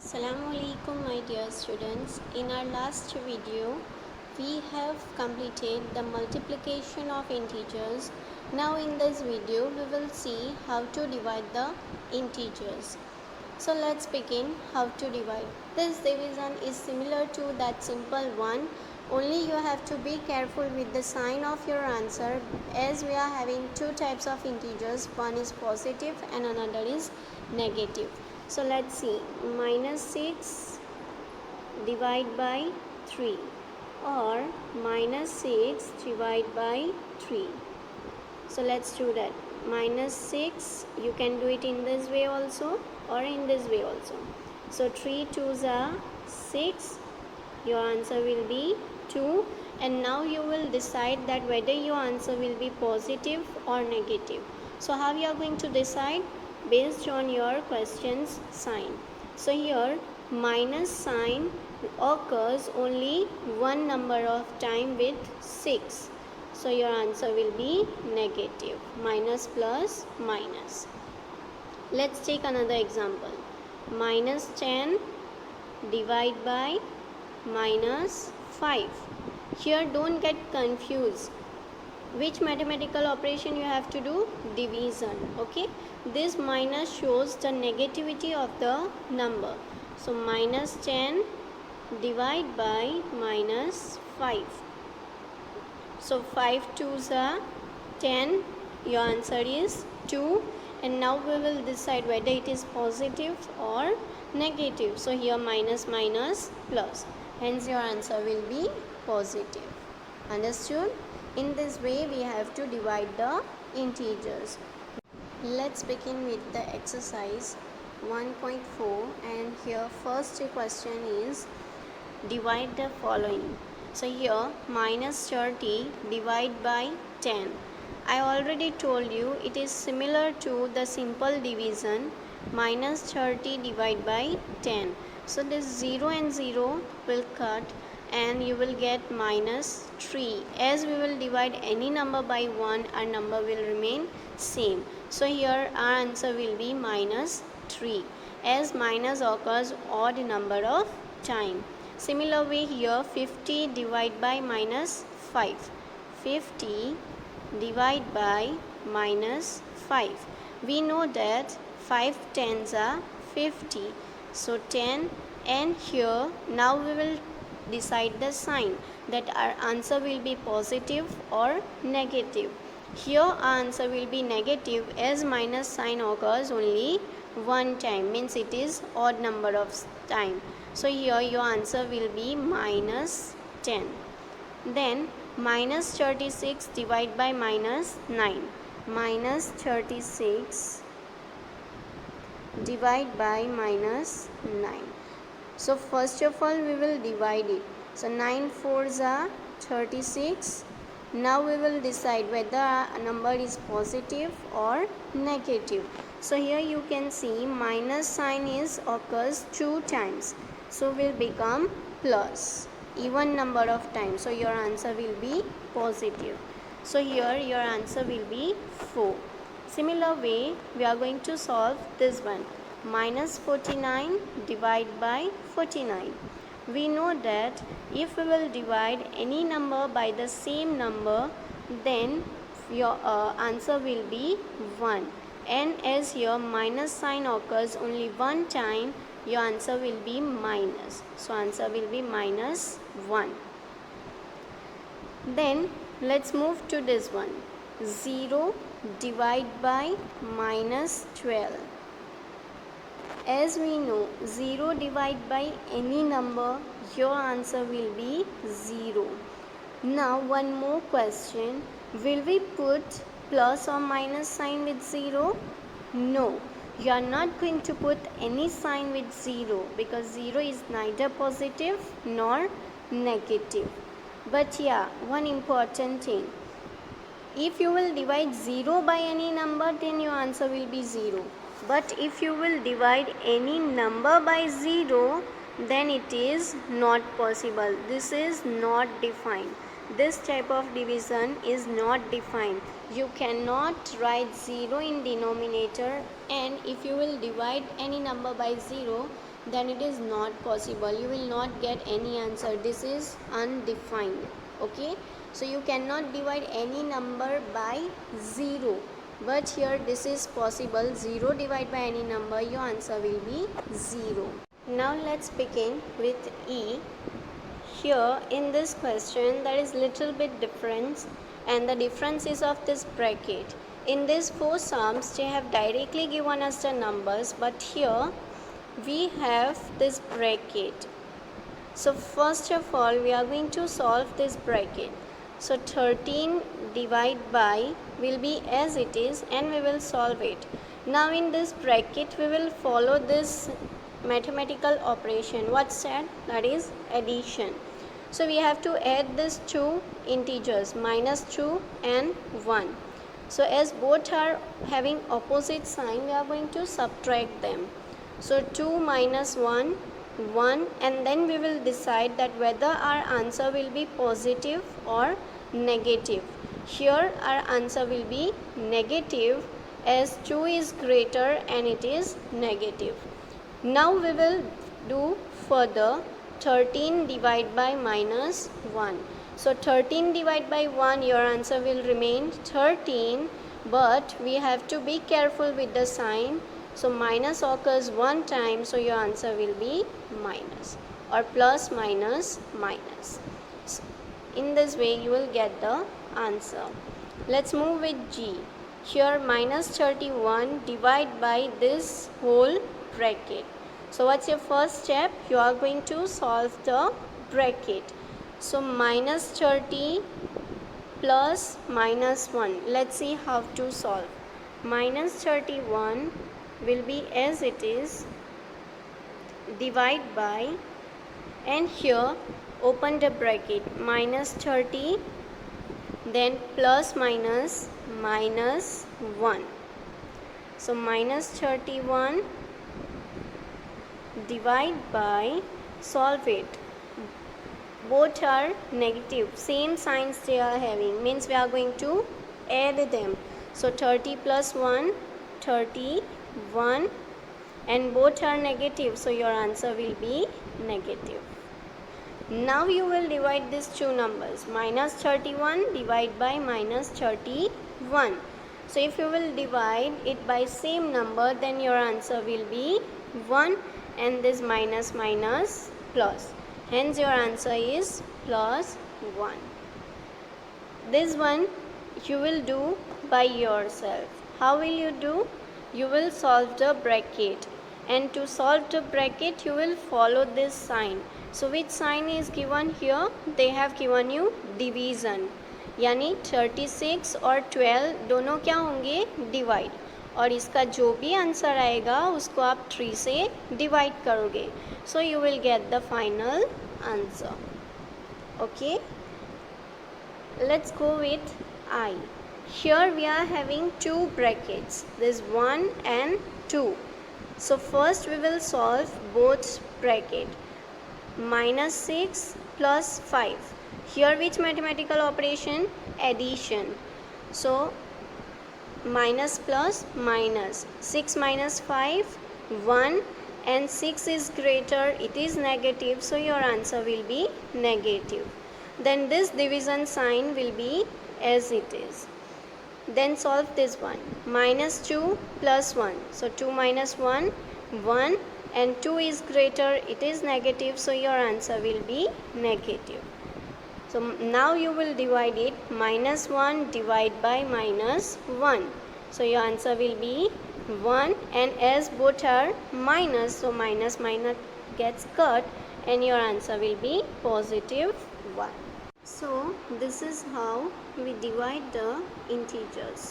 Assalamu alaikum my dear students. In our last video we have completed the multiplication of integers. Now in this video we will see how to divide the integers. So let's begin how to divide. This division is similar to that simple one, only you have to be careful with the sign of your answer, as we are having two types of integers, one is positive and another is negative. So let's see, minus 6 divide by 3 or minus 6 divide by 3. So let's do that. Minus 6, you can do it in this way also or in this way also. So 3 2s are 6, your answer will be 2, and now you will decide that whether your answer will be positive or negative. So how you are going to decide? Based on your question's sign. So here minus sign occurs only one number of time with 6. So your answer will be negative. Minus plus minus. Let's take another example. Minus 10 divide by minus 5. Here don't get confused. Which mathematical operation you have to do? Division. Okay. This minus shows the negativity of the number. So minus 10 divide by minus 5. So 5 2s are 10. Your answer is 2. And now we will decide whether it is positive or negative. So here minus minus plus. Hence your answer will be positive. Understood? In this way we have to divide the integers. Let's begin with the exercise 1.4, and here first question is divide the following. So here minus 30 divide by 10. I already told you it is similar to the simple division, minus 30 divide by 10. So this 0 and 0 will cut and you will get minus 3. As we will divide any number by 1, our number will remain same. So here our answer will be minus 3, as minus occurs odd number of time. Similar way here 50 divide by minus 5. 50 divide by minus 5. We know that 5 tens are 50. So 10, and here now we will decide the sign, that our answer will be positive or negative. Here our answer will be negative, as minus sign occurs only one time, means it is odd number of time. So here your answer will be minus 10. Then minus 36 divide by minus 9. Minus 36 divide by minus 9. So first of all we will divide it. So 9 4s are 36. Now we will decide whether a number is positive or negative. So here you can see minus sign occurs 2 times. So will become plus, even number of times. So your answer will be positive. So here your answer will be 4. Similar way we are going to solve this one. Minus 49 divide by 49. We know that if we will divide any number by the same number, then your answer will be 1. And as here minus sign occurs only one time, your answer will be minus. So answer will be minus 1. Then let's move to this one. 0 divide by minus 12. As we know, 0 divide by any number, your answer will be 0. Now one more question. Will we put plus or minus sign with 0? No. You are not going to put any sign with 0, because 0 is neither positive nor negative. But yeah, one important thing. If you will divide 0 by any number, then your answer will be 0. But if you will divide any number by 0, then it is not possible. This is not defined. this type of division is not defined. You cannot write 0 in denominator, and if you will divide any number by 0, then it is not possible. You will not get any answer. This is undefined. Okay, so you cannot divide any number by 0, but here this is possible. 0 divided by any number, your answer will be 0. Now let's begin with E. Here in this question there is little bit difference, and the difference is of this bracket. In these 4 sums they have directly given us the numbers, but here we have this bracket. So first of all we are going to solve this bracket. So 13 divided by will be as it is, and we will solve it. Now in this bracket we will follow this mathematical operation. What's that? That is addition. So we have to add these two integers, -2 and 1. So as both are having opposite sign, we are going to subtract them. So 2 minus 1, 1, and then we will decide that whether our answer will be positive or negative. Here our answer will be negative, as 2 is greater and it is negative. Now we will do further 13 divided by -1. So 13 divided by 1, your answer will remain 13, but we have to be careful with the sign. So minus occurs one time, so your answer will be minus, or plus minus minus. So in this way you will get the answer. Let's move with G. Here -31 divided by this whole bracket. So what's your first step? You are going to solve the bracket. So -30 plus -1. Let's see how to solve. -31 will be as it is, divide by, and here open the bracket, -30, then plus minus -1. So -31 divide by, solve it. Both are negative, same signs they are having, means we are going to add them. So 30 plus 1, 31, and both are negative, so your answer will be negative. Now you will divide these two numbers, -31 divided by -31. So if you will divide it by same number, then your answer will be 1, and this minus minus plus, hence your answer is plus 1. This one you will do by yourself. How will you do? You will solve the bracket, and to solve the bracket you will follow this sign. So which sign is given here? They have given you division, यानी 36 और 12 दोनों क्या होंगे? Divide, और इसका जो भी answer आएगा उसको आप 3 से डिवाइड करोगे. So you will get the final answer. Okay, let's go with I. Here we are having two brackets, this 1 and 2. So first we will solve both bracket. -6 plus 5. Here which mathematical operation? Addition. So minus plus minus, 6 minus 5, 1, and 6 is greater, it is negative, so your answer will be negative. Then this division sign will be as it is. Then solve this one, -2 plus 1. So 2 minus 1, 1, and 2 is greater, it is negative, so your answer will be negative. So now you will divide it, -1 divided by -1. So your answer will be 1, and as both are minus, so minus minus gets cut, and your answer will be positive 1. So this is how we divide the integers.